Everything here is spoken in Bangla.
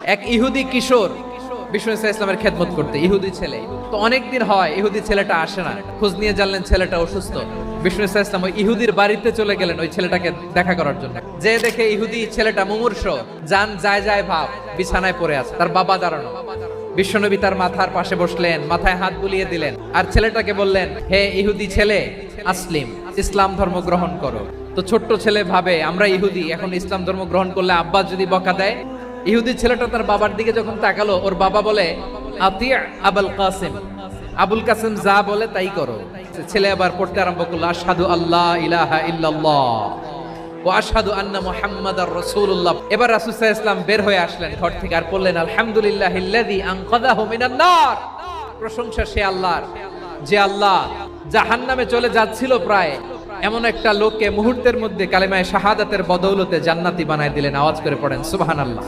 এক ইহুদি কিশোর বিষ্ণু ইসলামের খেদমত করতে, ইহুদি ছেলে। তো অনেকদিন হয় ইহুদি ছেলেটা আসে না, খোঁজ নিয়ে জানলেন ছেলেটা অসুস্থ। বিষ্ণু ইসলাম ওই ইহুদির বাড়িতে চলে গেলেন ওই ছেলেটাকে দেখা করার জন্য। যে দেখে ইহুদি ছেলেটা মুমূর্ষ, জান যায় যায় ভাব, বিছানায় পড়ে আছে, তার বাবা দাঁড়ানো। বিশ্বনবী তার মাথার পাশে বসলেন, মাথায় হাত বুলিয়ে দিলেন, আর ছেলেটাকে বললেন, হে ইহুদি ছেলে, আসলিম, ইসলাম ধর্ম গ্রহণ করো। তো ছোট্ট ছেলে ভাবে আমরা ইহুদি, এখন ইসলাম ধর্ম গ্রহণ করলে আব্বা যদি বকা দেয়। ইহুদি ছেলেটা তার বাবার দিকে যখন তাকালো, ওর বাবা বলে, আতিয়া আবুল কাসিম, আবুল কাসিম যা বলে তাই করো। ছেলে আবার পড়তে আরম্ভ করলো, আশহাদু আল্লাহ ইলাহা ইল্লাল্লাহ ওয়া আশহাদু আন্না মুহাম্মাদার রাসূলুল্লাহ। এবার রাসূল সাল্লাল্লাহু আলাইহি ওয়াসাল্লাম বের হয়ে আসলেন ঘর থেকে, আর বললেন, আলহামদুলিল্লাহিল্লাযী আনকাযাহু মিনান নার। প্রশংসা সে আল্লাহর, যে আল্লাহ জাহান্নামে চলে যাচ্ছিল প্রায়, এমন একটা লোককে মুহূর্তের মধ্যে কালেমায়ে শাহাদাতের বদৌলতে জান্নাতি বানায় দিলেন। আওয়াজ করে পড়েন সুবহানাল্লাহ।